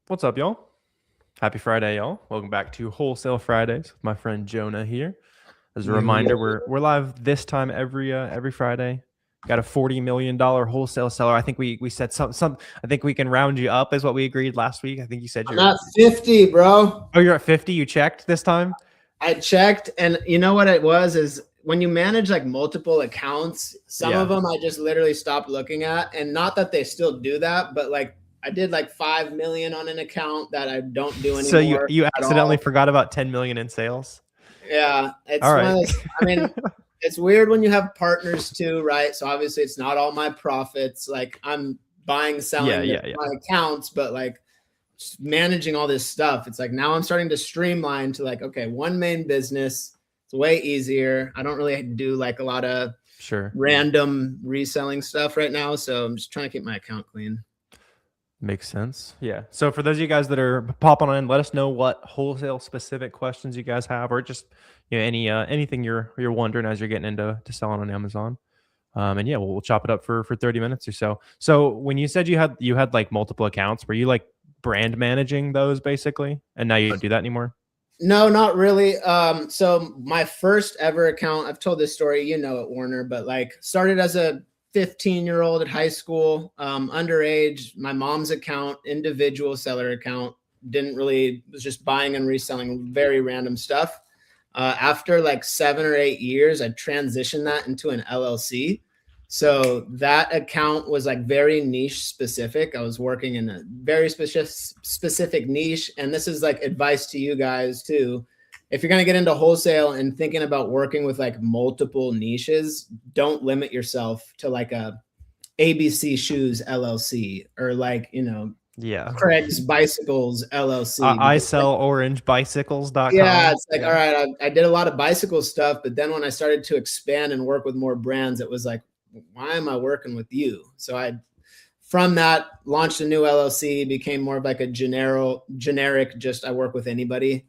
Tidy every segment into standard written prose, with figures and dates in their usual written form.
What's up, y'all? Happy Friday, y'all. Welcome back to Wholesale Fridays with my friend Jonah here. As a Yo, reminder, yo. we're live this time every Friday. Got a $40 million wholesale seller. I think we said some. I think we can round you up, is what we agreed last week. I think you said I'm at 50, bro. you're at 50. You checked this time. I checked, and you know what it was is when you manage like multiple accounts, some Yeah. of them I just literally stopped looking at, and not that they still do that, but like I did like 5 million on an account that I don't do So you anymore you at accidentally all. forgot about 10 million in sales. Yeah, All it's one of right. those. I mean, it's weird when you have partners too, right? So obviously it's not all my profits. Like I'm buying, Yeah, selling yeah, yeah. my accounts, but like managing all this stuff, it's like now I'm starting to streamline to like, okay, one main business. It's way easier. I don't really do like a lot of Sure. random reselling stuff right now. So I'm just trying to keep my account clean. Makes sense. Yeah. So for those of you guys that are popping on in, let us know what wholesale specific questions you guys have, or just anything you're wondering as you're getting into selling on Amazon. And yeah, we'll chop it up for 30 minutes or so. So when you said you had like multiple accounts, were you like brand managing those basically, and now you don't do that anymore? No, not really. So my first ever account, I've told this story, you know it, Warner, but like started as a 15-year-old at high school, underage, my mom's account, individual seller account, didn't really, was just buying and reselling very random stuff. After like 7 or 8 years, I transitioned that into an LLC. So that account was like very niche specific. I was working in a very specific niche. And this is like advice to you guys too. If you're going to get into wholesale and thinking about working with like multiple niches, don't limit yourself to like a ABC Shoes LLC or like, Yeah. Craig's Bicycles LLC. I Because sell orangebicycles.com. yeah, it's like, Yeah. all right, I did a lot of bicycle stuff, but then when I started to expand and work with more brands, it was like, why am I working with you? So I, from that, launched a new LLC, became more of like a generic, just I work with anybody.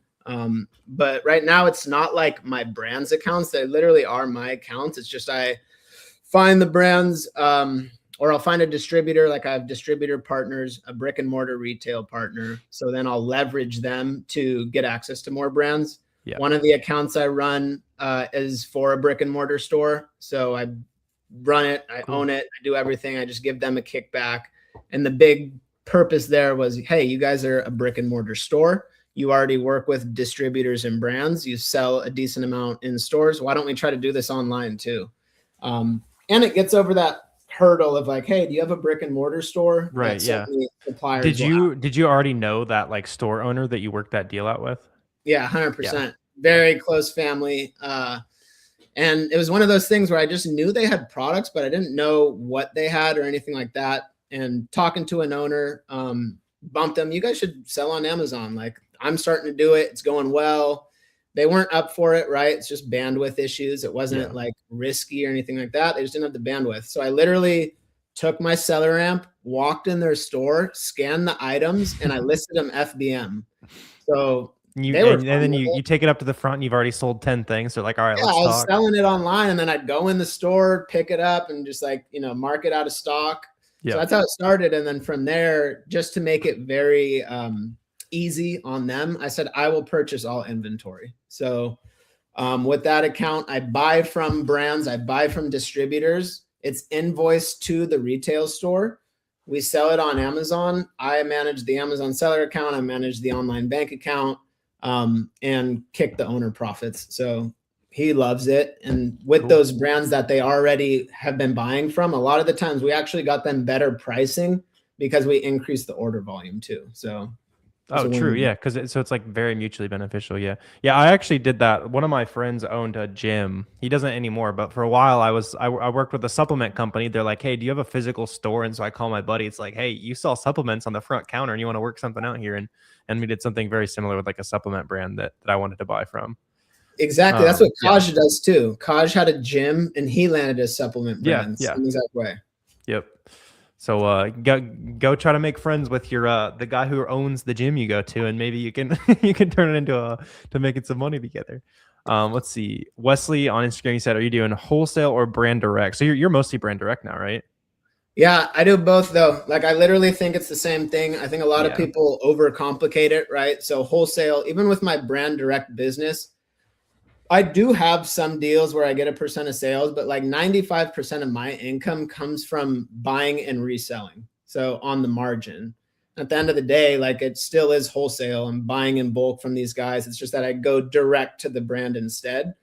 But right now it's not like my brands accounts. They literally are my accounts. It's just I find the brands, or I'll find a distributor. Like I have distributor partners, a brick and mortar retail partner. So then I'll leverage them to get access to more brands. Yeah. One of the accounts I run is for a brick and mortar store. So I run it, I own it, I do everything. I just give them a kickback. And the big purpose there was, hey, you guys are a brick and mortar store. You already work with distributors and brands. You sell a decent amount in stores. Why don't we try to do this online too? And it gets over that hurdle of like, hey, do you have a brick and mortar store? Right. That so Yeah. many suppliers Did will you did you already know that like store owner that you worked that deal out with? Yeah, Yeah. 100%. Very close family. And it was one of those things where I just knew they had products, but I didn't know what they had or anything like that. And talking to an owner, bumped them, you guys should sell on Amazon. Like I'm starting to do it. It's going well. They weren't up for it, right? It's just bandwidth issues. It wasn't Yeah. like risky or anything like that. They just didn't have the bandwidth. So I literally took my seller amp, walked in their store, scanned the items, and I listed them FBM. So they were And then you take it up to the front and you've already sold 10 things. So like, all right, yeah, let's I was talk. selling it online and then I'd go in the store, pick it up and just like, mark it out of stock. Yeah. So that's how it started. And then from there, just to make it very easy on them, I said, I will purchase all inventory. So with that account, I buy from brands, I buy from distributors. It's invoiced to the retail store. We sell it on Amazon. I manage the Amazon seller account. I manage the online bank account. And kick the owner profits. So he loves it. And with Cool. those brands that they already have been buying from, a lot of the times we actually got them better pricing because we increased the order volume too. So Oh, true. Yeah, because it's like very mutually beneficial. Yeah, yeah. I actually did that. One of my friends owned a gym. He doesn't anymore, but for a while, I worked with a supplement company. They're like, "Hey, do you have a physical store?" And so I call my buddy. It's like, "Hey, you sell supplements on the front counter, and you want to work something out here?" And we did something very similar with like a supplement brand that I wanted to buy from. Exactly. That's what Yeah. Kaj does too. Kaj had a gym and he landed a supplement brand. Yeah. Same exact way. Yep. So go try to make friends with your the guy who owns the gym you go to, and maybe you can you can turn it into to making some money together. Let's see. Wesley on Instagram, he said, "Are you doing wholesale or brand direct?" So you're mostly brand direct now, right? Yeah, I do both though. Like I literally think it's the same thing. I think a lot of Yeah. people overcomplicate it, right? So wholesale, even with my brand direct business, I do have some deals where I get a percent of sales, but like 95% of my income comes from buying and reselling. So on the margin. At the end of the day, like it still is wholesale. I'm buying in bulk from these guys. It's just that I go direct to the brand instead.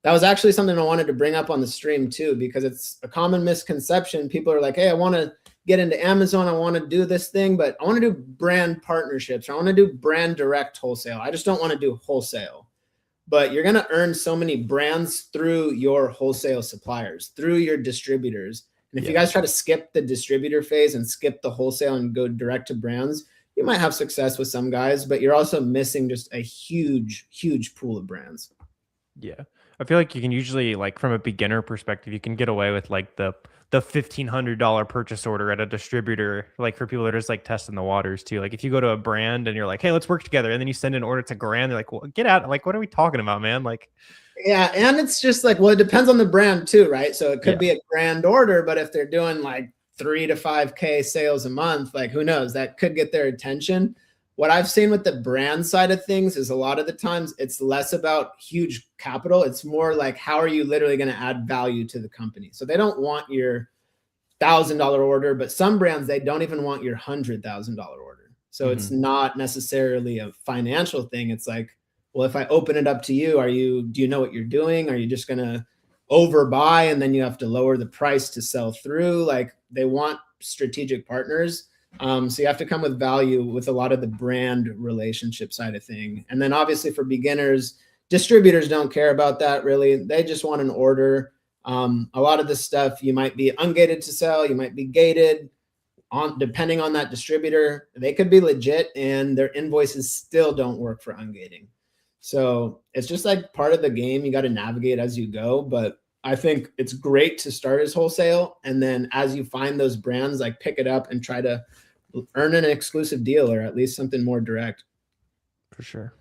That was actually something I wanted to bring up on the stream too, because it's a common misconception. People are like, hey, I want to get into Amazon. I want to do this thing, but I want to do brand partnerships. I want to do brand direct wholesale. I just don't want to do wholesale. But you're going to earn so many brands through your wholesale suppliers, through your distributors. And if you guys try to skip the distributor phase and skip the wholesale and go direct to brands, you might have success with some guys, but you're also missing just a huge, huge pool of brands. Yeah. I feel like you can usually, like, from a beginner perspective, you can get away with like the $1,500 purchase order at a distributor, like for people that are just like testing the waters too. Like if you go to a brand and you're like, hey, let's work together, and then you send an order to grand, they're like, well, get out. Like, what are we talking about, man? Like, yeah, and it's just like, well, it depends on the brand too, right? So it could yeah, be a grand order, but if they're doing like 3 to 5K sales a month, like who knows, that could get their attention. What I've seen with the brand side of things is a lot of the times it's less about huge capital. It's more like, how are you literally going to add value to the company? So they don't want your $1,000 order, but some brands, they don't even want your $100,000 order. So it's not necessarily a financial thing. It's like, well, if I open it up to you, do you know what you're doing? Are you just going to overbuy and then you have to lower the price to sell through? Like they want strategic partners. So you have to come with value with a lot of the brand relationship side of thing. And then obviously for beginners, distributors don't care about that really. They just want an order. A lot of this stuff you might be ungated to sell, you might be gated on depending on that distributor. They could be legit and their invoices still don't work for ungating. So it's just like part of the game. You got to navigate as you go. But I think it's great to start as wholesale. And then as you find those brands, like pick it up and try to earn an exclusive deal or at least something more direct. for sure.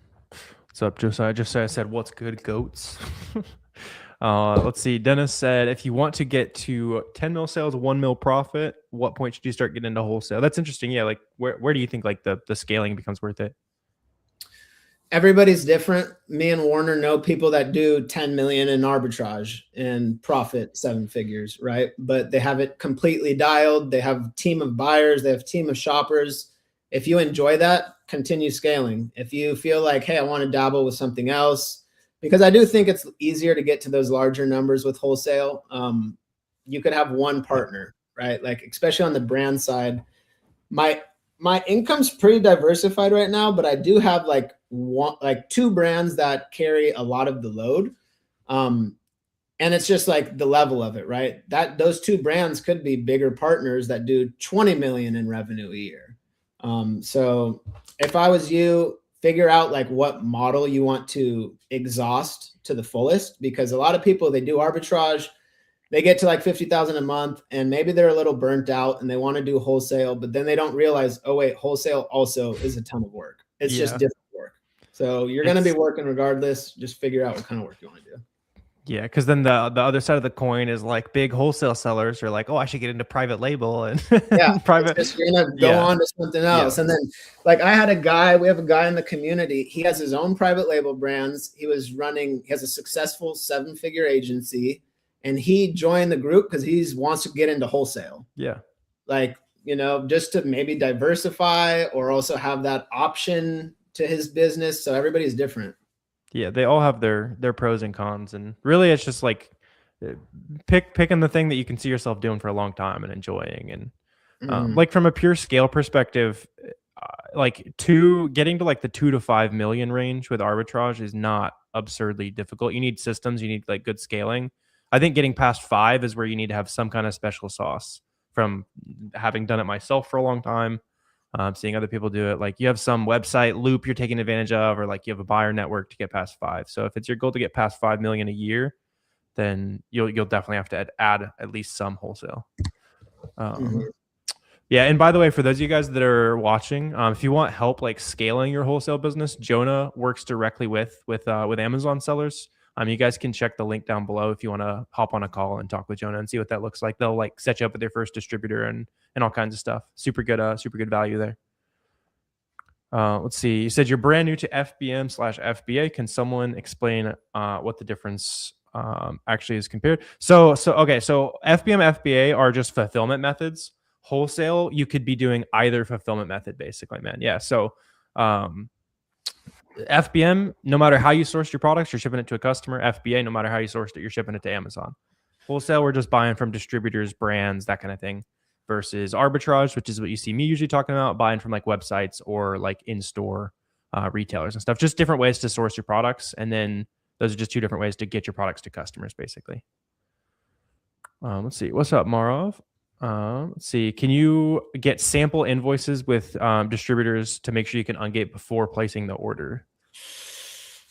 What's up, Josiah? Josiah said, what's good, goats? Let's see. Dennis said, if you want to get to 10 mil sales, 1 mil profit, what point should you start getting into wholesale? That's interesting. Yeah. Like where do you think like the scaling becomes worth it? Everybody's different. Me and Warner know people that do 10 million in arbitrage and profit 7 figures, right? But they have it completely dialed. They have a team of buyers, they have a team of shoppers. If you enjoy that, continue scaling. If you feel like, hey, I want to dabble with something else, because I do think it's easier to get to those larger numbers with wholesale. You could have one partner, right? Like especially on the brand side. My income's pretty diversified right now, but I do have like 2 brands that carry a lot of the load. And it's just like the level of it, right? That those 2 brands could be bigger partners that do 20 million in revenue a year. So if I was you, figure out like what model you want to exhaust to the fullest, because a lot of people, they do arbitrage, they get to like 50,000 a month and maybe they're a little burnt out and they want to do wholesale, but then they don't realize, oh wait, wholesale also is a ton of work. It's just different work. So you're going to be working regardless. Just figure out what kind of work you want to do. Yeah, because then the other side of the coin is like big wholesale sellers are like, oh, I should get into private label and private. You're gonna go on to something else. And then like we have a guy in the community. He has his own private label brands. He has a successful 7-figure agency, and he joined the group because he wants to get into wholesale. Yeah. Like, just to maybe diversify or also have that option to his business. So everybody's different. Yeah, they all have their pros and cons, and really it's just like picking the thing that you can see yourself doing for a long time and enjoying. And like from a pure scale perspective, like getting to like the 2 to 5 million range with arbitrage is not absurdly difficult. You need systems, you need like good scaling. I think getting past 5 is where you need to have some kind of special sauce, from having done it myself for a long time. Seeing other people do it. Like you have some website loop you're taking advantage of, or like you have a buyer network to get past 5. So if it's your goal to get past 5 million a year, then you'll definitely have to add at least some wholesale. Yeah. And by the way, for those of you guys that are watching, if you want help like scaling your wholesale business, Jonah works directly with Amazon sellers. You guys can check the link down below if you want to hop on a call and talk with Jonah and see what that looks like. They'll like set you up with their first distributor and all kinds of stuff. Super good value there. Let's see. You said you're brand new to FBM/FBA. Can someone explain what the difference actually is compared? So FBM, FBA are just fulfillment methods. Wholesale, you could be doing either fulfillment method, basically, man. Yeah. So FBM, no matter how you source your products, you're shipping it to a customer. FBA, no matter how you sourced it, you're shipping it to Amazon. Wholesale, we're just buying from distributors, brands, that kind of thing. Versus arbitrage, which is what you see me usually talking about, buying from like websites or like in-store retailers and stuff. Just different ways to source your products. And then those are just two different ways to get your products to customers, basically. Let's see. What's up, Marov? Let's see. Can you get sample invoices with distributors to make sure you can ungate before placing the order?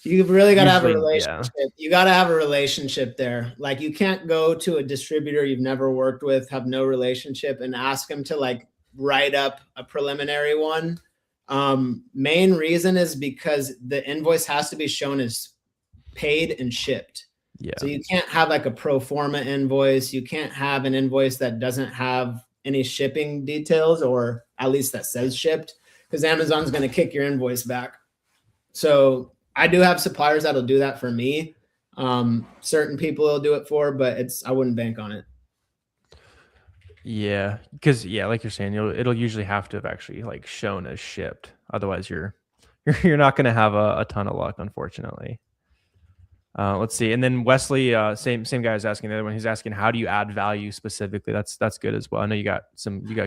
You've really got to have a relationship. Yeah. You got to have a relationship there. Like you can't go to a distributor you've never worked with, have no relationship, and ask them to like write up a preliminary one. Main reason is because the invoice has to be shown as paid and shipped. Yeah. So you can't have like a pro forma invoice. You can't have an invoice that doesn't have any shipping details, or at least that says shipped, because Amazon's going to kick your invoice back. So I do have suppliers that'll do that for me. Certain people will do it for, but I wouldn't bank on it. Yeah, because like you're saying, it'll usually have to have actually like shown as shipped. Otherwise, you're not going to have a ton of luck, unfortunately. Let's see, and then Wesley, same guy is asking the other one. He's asking, how do you add value specifically? That's good as well. I know you got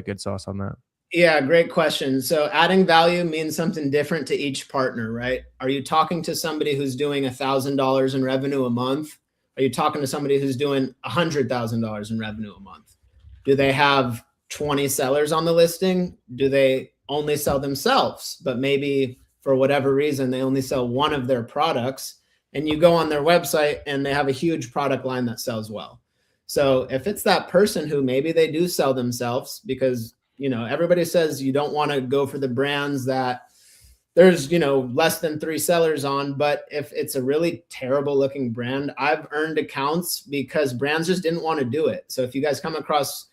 good sauce on that. Yeah, great question. So adding value means something different to each partner, right? Are you talking to somebody who's doing $1,000 in revenue a month? Are you talking to somebody who's doing $100,000 in revenue a month? Do they have 20 sellers on the listing? Do they only sell themselves, but maybe for whatever reason, they only sell one of their products, and you go on their website and they have a huge product line that sells well? So if it's that person who maybe they do sell themselves, because everybody says you don't want to go for the brands that there's, less than 3 sellers on. But if it's a really terrible looking brand, I've earned accounts because brands just didn't want to do it. So if you guys come across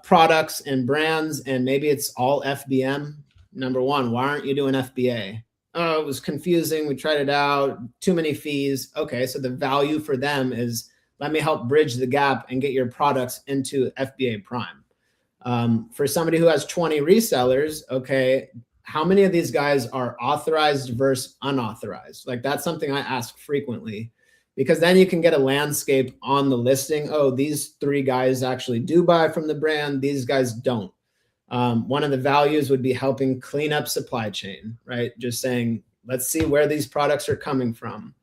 products and brands and maybe it's all FBM, number one, why aren't you doing FBA? Oh, it was confusing. We tried it out. Too many fees. Okay. So the value for them is, let me help bridge the gap and get your products into FBA Prime. For somebody who has 20 resellers, okay, how many of these guys are authorized versus unauthorized? Like that's something I ask frequently, because then you can get a landscape on the listing. Oh, these 3 guys actually do buy from the brand. These guys don't. One of the values would be helping clean up supply chain, right? Just saying, let's see where these products are coming from.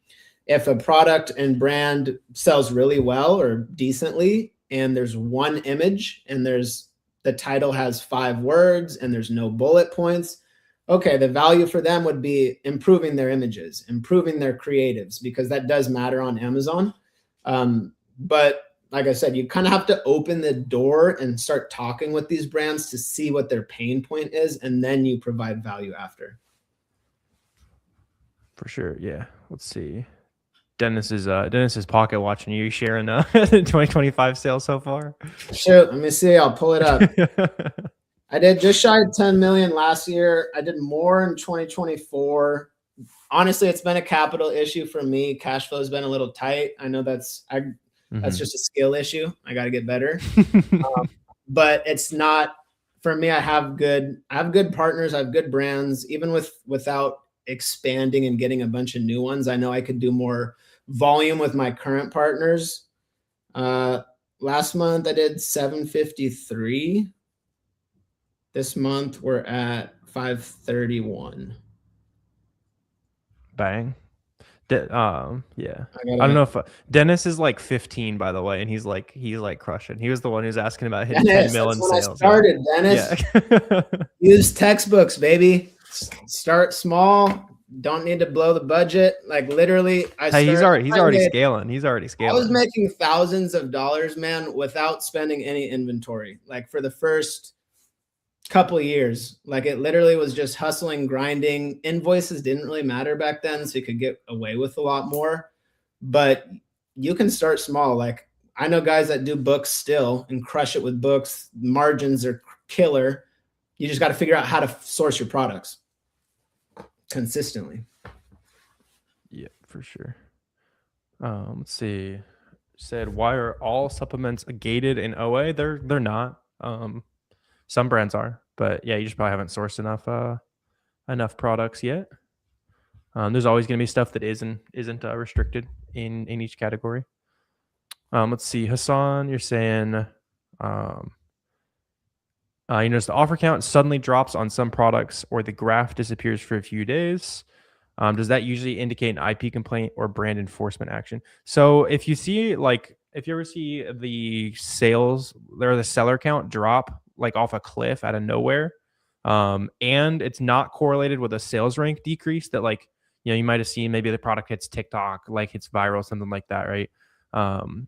If a product and brand sells really well or decently, and there's one image and the title has 5 words and there's no bullet points, okay, the value for them would be improving their images, improving their creatives, because that does matter on Amazon. But like I said, you kind of have to open the door and start talking with these brands to see what their pain point is, and then you provide value after. For sure, yeah. Let's see. Dennis is pocket watching you sharing the 2025 sales so far. Shoot, let me see. I'll pull it up. I did just shy of 10 million last year. I did more in 2024. Honestly, it's been a capital issue for me. Cash flow has been a little tight. I know that's just a skill issue. I got to get better. But it's not for me. I have good partners. I have good brands. Even without expanding and getting a bunch of new ones, I know I could do more volume with my current partners. Last month I did 753. This month we're at 531. Bang. Yeah. I don't know if Dennis is like 15, by the way, and he's like crushing. He was the one who's asking about hitting 10 million sales. I started, Dennis. Yeah. Use textbooks, baby. Start small. Don't need to blow the budget. Like literally, he's already scaling. I was making thousands of dollars, man, without spending any inventory. Like for the first couple of years, like it literally was just hustling, grinding. Invoices didn't really matter back then, so you could get away with a lot more. but you can start small. Like I know guys that do books still and crush it with books. Margins are killer. You just got to figure out how to source your products consistently. Yeah, for sure. Let's see. Said, why are all supplements gated in OA? They're not. Some brands are, but yeah, you just probably haven't sourced enough products yet. There's always going to be stuff that isn't restricted in each category. Let's see, Hassan, you're saying, you notice the offer count suddenly drops on some products, or the graph disappears for a few days. Does that usually indicate an IP complaint or brand enforcement action? So if you see, like, if you ever see the sales or the seller count drop like off a cliff out of nowhere, and it's not correlated with a sales rank decrease, that, like, you might have seen maybe the product hits TikTok, like hits viral, something like that, right?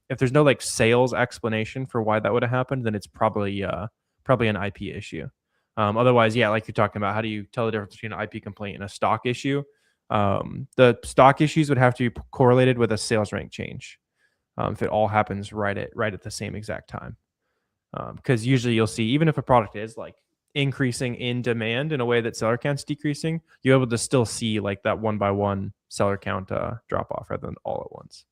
If there's no like sales explanation for why that would have happened, then it's probably an IP issue. Otherwise, yeah, like you're talking about, how do you tell the difference between an IP complaint and a stock issue? The stock issues would have to be correlated with a sales rank change, if it all happens right at the same exact time. Because usually you'll see, even if a product is like increasing in demand in a way that seller count's decreasing, you're able to still see like that one by one seller count drop off rather than all at once.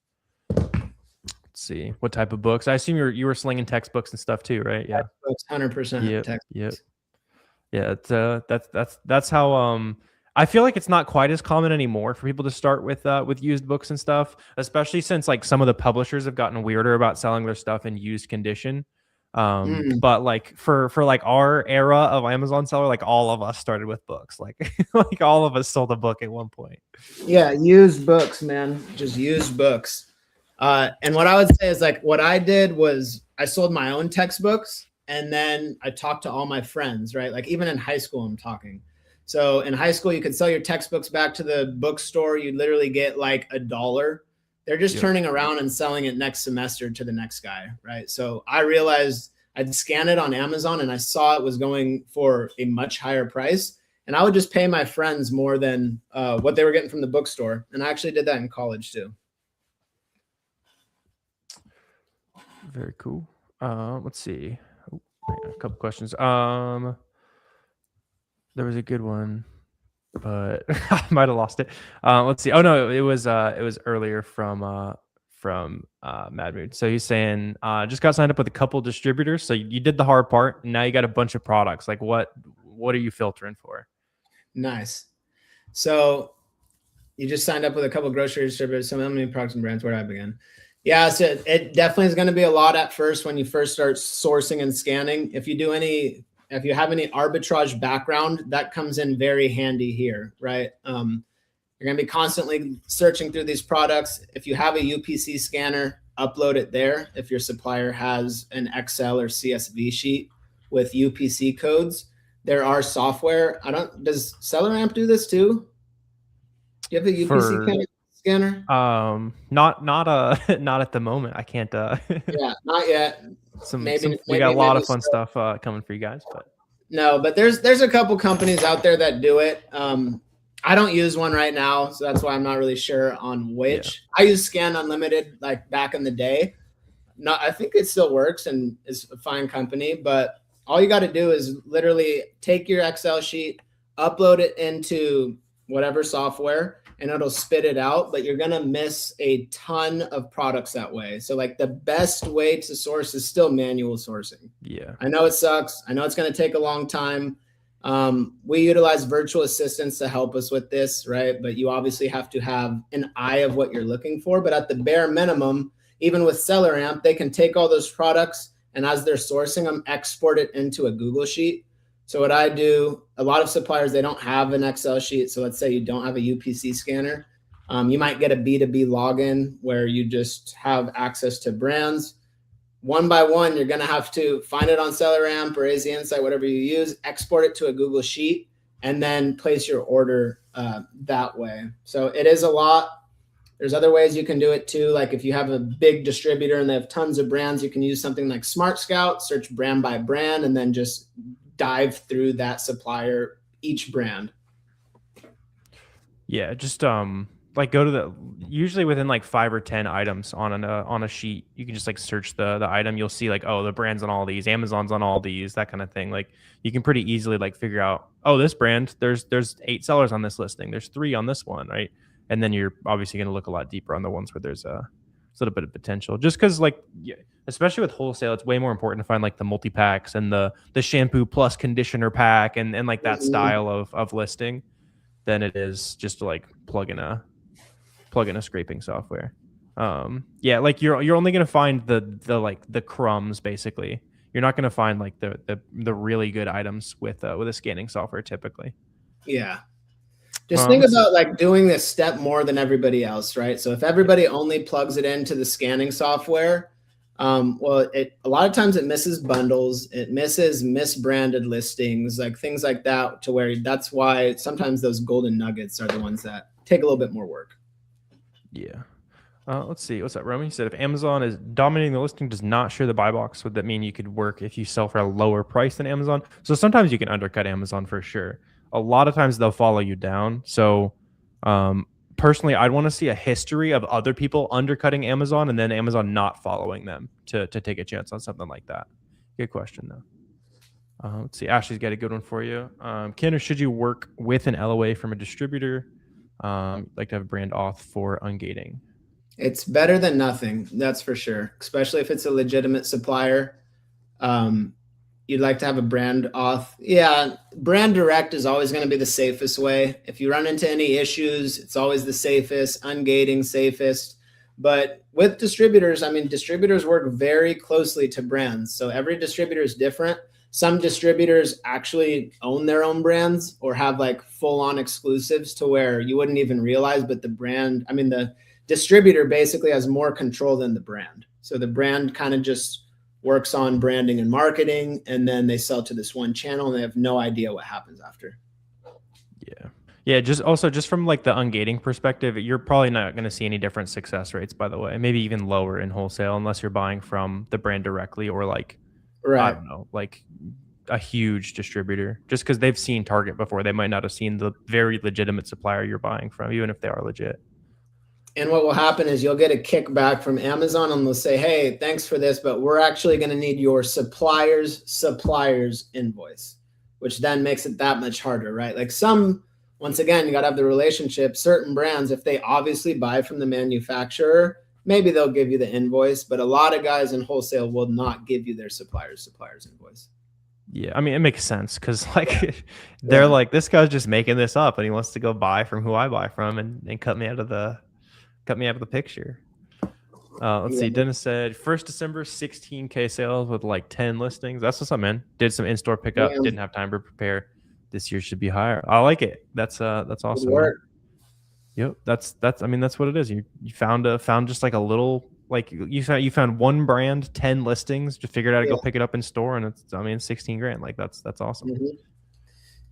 Let's see, what type of books? I assume you were slinging textbooks and stuff too, right? Yeah, textbooks, 100% textbooks. Yep. Yeah, it's, that's how I feel like it's not quite as common anymore for people to start with used books and stuff, especially since like some of the publishers have gotten weirder about selling their stuff in used condition. But like for like our era of Amazon seller, like all of us started with books. Like like all of us sold a book at one point. Yeah, used books, man. Just used books. And what I would say is, like, what I did was I sold my own textbooks, and then I talked to all my friends, right? Like even in high school, I'm talking. So in high school, you could sell your textbooks back to the bookstore. You literally get like $1. They're just turning around and selling it next semester to the next guy, right? So I realized I'd scan it on Amazon and I saw it was going for a much higher price. And I would just pay my friends more than what they were getting from the bookstore. And I actually did that in college too. Very cool. Let's see. Oh, a couple questions. There was a good one, but I might have lost it. Let's see. Oh no, it was earlier from Mad Mood. So he's saying, just got signed up with a couple distributors. So you did the hard part, and now you got a bunch of products. Like what are you filtering for? Nice. So you just signed up with a couple of grocery distributors. So how many products and brands? Where do I begin? Yeah, so it definitely is going to be a lot at first when you first start sourcing and scanning. If you have any arbitrage background, that comes in very handy here, right? You're going to be constantly searching through these products. If you have a UPC scanner, upload it there. If your supplier has an Excel or CSV sheet with UPC codes, there are software. Does SellerAmp do this too? Do you have a UPC scanner? Not not at the moment. I can't. Yeah, not yet. We got a lot of fun stuff coming for you guys, but no, but there's a couple companies out there that do it. I don't use one right now, so that's why I'm not really sure on which. Yeah. I use Scan Unlimited like back in the day. No, I think it still works and is a fine company, but all you got to do is literally take your Excel sheet, upload it into whatever software, and it'll spit it out, but you're going to miss a ton of products that way. So like the best way to source is still manual sourcing. Yeah. I know it sucks. I know it's going to take a long time. We utilize virtual assistants to help us with this, right? But you obviously have to have an eye of what you're looking for. But at the bare minimum, even with SellerAmp, they can take all those products and as they're sourcing them, export it into a Google sheet. So what I do, a lot of suppliers, they don't have an Excel sheet. So let's say you don't have a UPC scanner. You might get a B2B login where you just have access to brands. One by one, you're going to have to find it on SellerAmp or AZ Insight, whatever you use, export it to a Google sheet, and then place your order that way. So it is a lot. There's other ways you can do it too. Like if you have a big distributor and they have tons of brands, you can use something like Smart Scout, search brand by brand, and then just dive through that supplier, each brand. Yeah, just like go to the usually within like 5 or 10 items on a sheet. You can just like search the item. You'll see like, oh, the brand's on all these, Amazon's on all these, that kind of thing. Like you can pretty easily like figure out, oh, this brand, there's 8 sellers on this listing, there's 3 on this one, right? And then you're obviously going to look a lot deeper on the ones where there's a little bit of potential. Just because like especially with wholesale, it's way more important to find like the multi packs and the shampoo plus conditioner pack and like that Mhm. style of listing than it is just to like plug in a scraping software. Yeah, like you're only gonna find the like the crumbs basically. You're not gonna find like the really good items with a scanning software typically. Yeah. Just think Let's see. about like doing this step more than everybody else, right? So if everybody only plugs it into the scanning software, well, it a lot of times it misses bundles, it misses misbranded listings, like things like that, to where that's why sometimes those golden nuggets are the ones that take a little bit more work. Yeah. Let's see. What's that, Romy? He said if Amazon is dominating the listing, does not share the buy box, would that mean you could work if you sell for a lower price than Amazon? So sometimes you can undercut Amazon for sure. A lot of times they'll follow you down. So personally, I'd want to see a history of other people undercutting Amazon and then Amazon not following them to take a chance on something like that. Good question though. Let's see. Ashley's got a good one for you. Can or should you work with an LOA from a distributor? Like to have a brand auth for ungating? It's better than nothing, that's for sure, especially if it's a legitimate supplier. Um, you'd like to have a brand auth. Yeah, brand direct is always going to be the safest way. If you run into any issues, it's always the safest, ungating safest. But with distributors, I mean, distributors work very closely to brands. So every distributor is different. Some distributors actually own their own brands or have like full on exclusives to where you wouldn't even realize, but the brand, I mean, the distributor basically has more control than the brand. So the brand kind of just works on branding and marketing, and then they sell to this one channel and they have no idea what happens after. Yeah. Yeah, just from like the ungating perspective, you're probably not going to see any different success rates, by the way. Maybe even lower in wholesale unless you're buying from the brand directly or like I Right. don't know, like a huge distributor. Just because they've seen Target before, they might not have seen the very legitimate supplier you're buying from, even if they are legit. And what will happen is you'll get a kickback from Amazon and they'll say, hey, thanks for this, but we're actually going to need your supplier's invoice, which then makes it that much harder, right? Like once again, you got to have the relationship. Certain brands, if they obviously buy from the manufacturer, maybe they'll give you the invoice, but a lot of guys in wholesale will not give you their supplier's invoice. Yeah, I mean it makes sense because like they're Yeah. like this guy's just making this up and he wants to go buy from who I buy from and cut me out of the picture. Let's see. Yeah. Dennis said 1st December, 16K sales with like 10 listings. That's what's up, man. Did some in-store pickup. Yeah. Didn't have time to prepare. This year should be higher. I like it. That's Good awesome, man. work. Yep. That's I mean that's what it is. You found just like a little like you found one brand, 10 listings, just figured out to Yeah. go pick it up in store and it's I mean 16 grand. Like that's awesome. Mhm.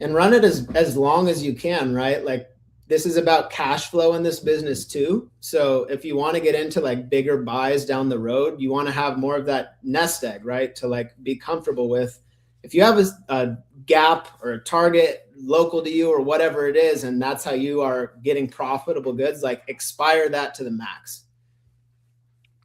And run it as long as you can, right? Like this is about cash flow in this business too. So if you want to get into like bigger buys down the road, you want to have more of that nest egg, right? To like be comfortable with. If you have a Gap or a Target local to you or whatever it is, and that's how you are getting profitable goods, like expire that to the max.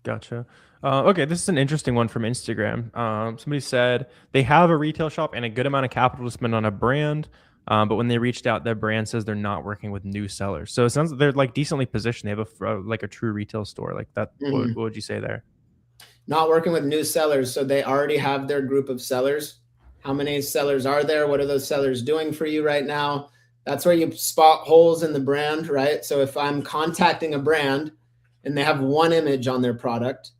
Gotcha. Okay, this is an interesting one from Instagram. Somebody said they have a retail shop and a good amount of capital to spend on a brand, but when they reached out, their brand says they're not working with new sellers. So it sounds like they're like decently positioned. They have like a true retail store like that. Mhm. What would you say there? Not working with new sellers. So they already have their group of sellers. How many sellers are there? What are those sellers doing for you right now? That's where you spot holes in the brand, right? So if I'm contacting a brand and they have one image on their product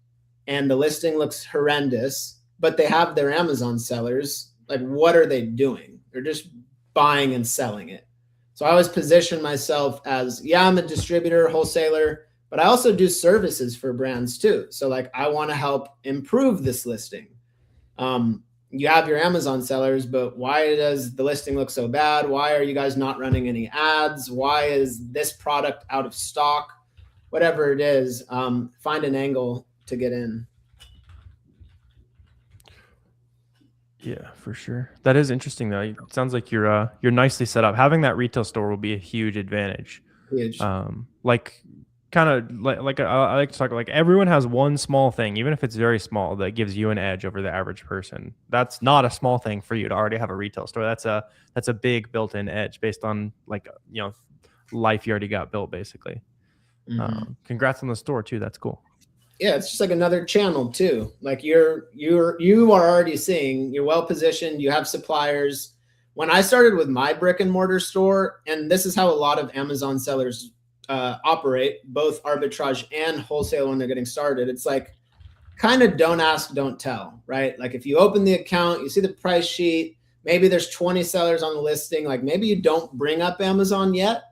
and the listing looks horrendous, but they have their Amazon sellers, like what are they doing? They're just buying and selling it. So I always position myself as, yeah, I'm a distributor, wholesaler, but I also do services for brands too. So like I want to help improve this listing. You have your Amazon sellers, but why does the listing look so bad? Why are you guys not running any ads? Why is this product out of stock? Whatever it is, find an angle to get in. Yeah, for sure. That is interesting though. It sounds like you're nicely set up. Having that retail store will be a huge advantage. Huge. Like kind of like I like to talk like everyone has one small thing, even if it's very small, that gives you an edge over the average person. That's not a small thing for you to already have a retail store. That's a big built-in edge based on like life you already got built basically. Congrats on the store too. That's cool. Yeah, it's just like another channel too. Like you are already seeing, you're well positioned, you have suppliers. When I started with my brick and mortar store, and this is how a lot of Amazon sellers operate, both arbitrage and wholesale when they're getting started, it's like kind of don't ask, don't tell, right? Like if you open the account, you see the price sheet, maybe there's 20 sellers on the listing, like maybe you don't bring up Amazon yet.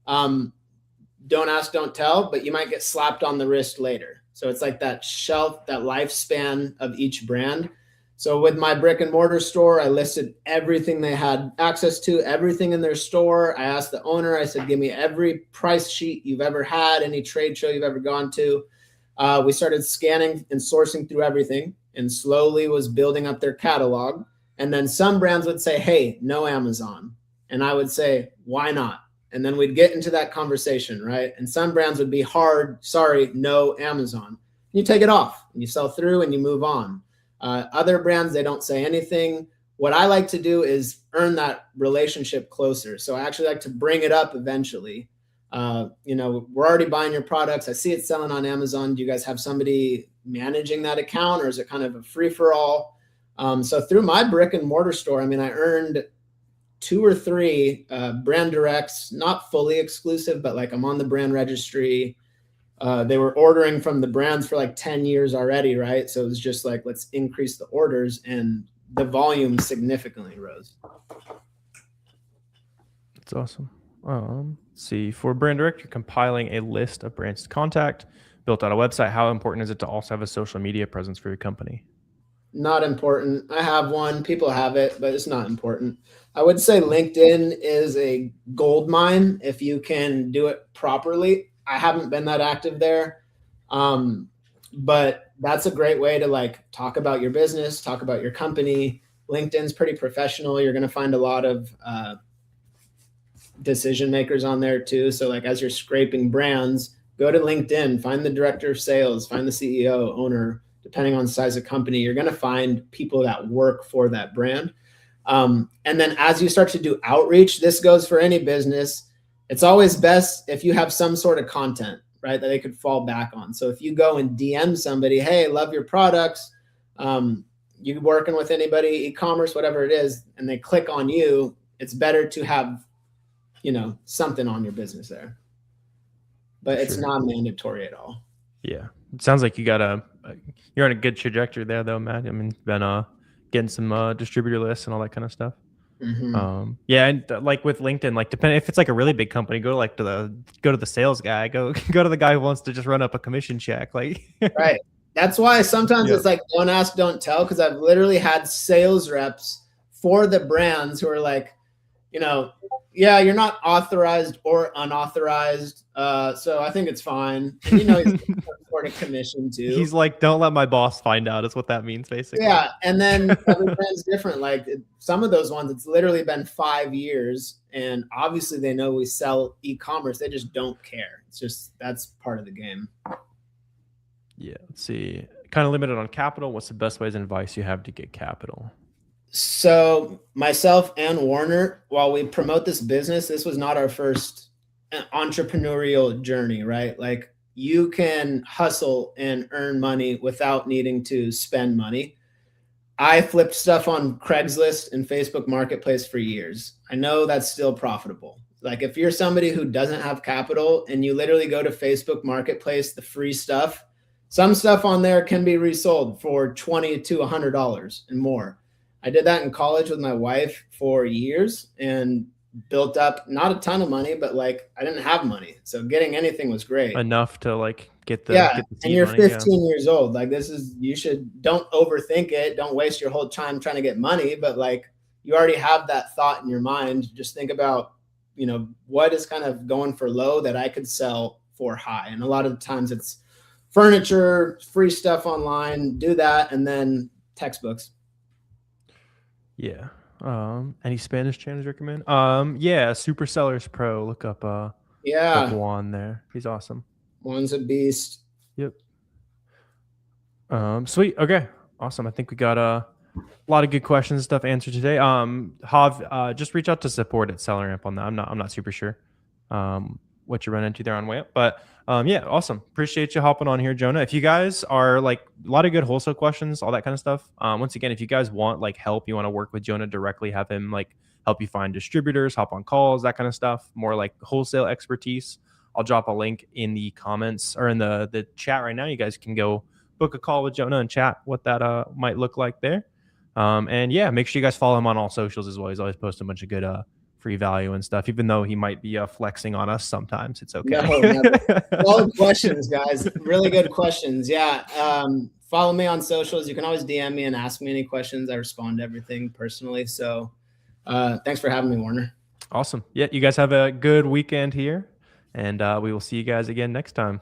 Don't ask, don't tell, but you might get slapped on the wrist later. So it's like that shelf, that lifespan of each brand. So with my brick and mortar store, I listed everything they had access to, everything in their store. I asked the owner, I said, give me every price sheet you've ever had, any trade show you've ever gone to. We started scanning and sourcing through everything and slowly was building up their catalog. And then some brands would say, hey, no Amazon. And I would say, why not? And then we'd get into that conversation, right? And some brands would be hard, sorry, no Amazon. And you take it off and you sell through and you move on. Other brands, they don't say anything. What I like to do is earn that relationship closer. So I actually like to bring it up eventually. We're already buying your products. I see it selling on Amazon. Do you guys have somebody managing that account, or is it kind of a free for all? So through my brick and mortar store, I mean, I earned 2 or 3 brand directs, not fully exclusive, but like I'm on the brand registry. They were ordering from the brands for like 10 years already, right? So it was just like, let's increase the orders, and the volume significantly rose. That's awesome. Let's see, for brand direct, you're compiling a list of brands to contact, built out a website. How important is it to also have a social media presence for your company? Not important. I have one. People have it, but it's not important. I would say LinkedIn is a gold mine if you can do it properly. I haven't been that active there, but that's a great way to like talk about your business, talk about your company. LinkedIn's pretty professional. You're going to find a lot of decision makers on there too. So like as you're scraping brands, go to LinkedIn, find the director of sales, find the CEO, owner. Depending on the size of company, you're going to find people that work for that brand. And then as you start to do outreach, this goes for any business. It's always best if you have some sort of content, right, that they could fall back on. So if you go and DM somebody, hey, love your products, you working with anybody, e-commerce, whatever it is, and they click on you, it's better to have, something on your business there. But it's not mandatory at all. Yeah. It sounds like you're on a good trajectory there though, Matt. I mean, been getting some distributor lists and all that kind of stuff. Mm-hmm. Yeah, and like with LinkedIn, like depending if it's like a really big company, go to the sales guy, go to the guy who wants to just run up a commission check, like right. That's why sometimes it's like don't ask, don't tell, because I've literally had sales reps for the brands who are like, yeah, you're not authorized or unauthorized, so I think it's fine. And he's sort of commission too. He's like, don't let my boss find out, is what that means basically. Yeah, and then every brand's different. Like some of those ones, it's literally been 5 years, and obviously they know we sell e-commerce. They just don't care. It's just that's part of the game. Yeah, let's see. Kind of limited on capital. What's the best ways and advice you have to get capital? So myself and Warner, while we promote this business, this was not our first entrepreneurial journey, right? Like you can hustle and earn money without needing to spend money. I flipped stuff on Craigslist and Facebook Marketplace for years. I know that's still profitable. Like if you're somebody who doesn't have capital and you literally go to Facebook Marketplace, the free stuff, some stuff on there can be resold for $20 to $100 and more. I did that in college with my wife for years and built up not a ton of money, but like I didn't have money. So getting anything was great. Enough to like get the and you're 15 years old. Like don't overthink it. Don't waste your whole time trying to get money, but like you already have that thought in your mind. Just think about, what is kind of going for low that I could sell for high. And a lot of the times it's furniture, free stuff online, do that. And then textbooks. Yeah. Any Spanish channels you recommend? Yeah, Super Sellers Pro. Look up Yeah. Juan there. He's awesome. Juan's a beast. Yep. Sweet. Okay. Awesome. I think we got a lot of good questions and stuff answered today. Hav, just reach out to support at SellerAmp on that. I'm not super sure what you run into there on way up, but yeah, awesome. Appreciate you hopping on here, Jonah. If you guys are like a lot of good wholesale questions, all that kind of stuff. Once again, if you guys want like help, you want to work with Jonah directly, have him like help you find distributors, hop on calls, that kind of stuff, more like wholesale expertise. I'll drop a link in the comments or in the chat right now. You guys can go book a call with Jonah and chat what that might look like there. And yeah, make sure you guys follow him on all socials as well. He's always posting a bunch of good free value and stuff, even though he might be flexing on us sometimes. It's okay. No, never. Solid questions, guys. Really good questions. Yeah. Follow me on socials. You can always DM me and ask me any questions. I respond to everything personally. So thanks for having me, Warner. Awesome. Yeah, you guys have a good weekend here, and we will see you guys again next time.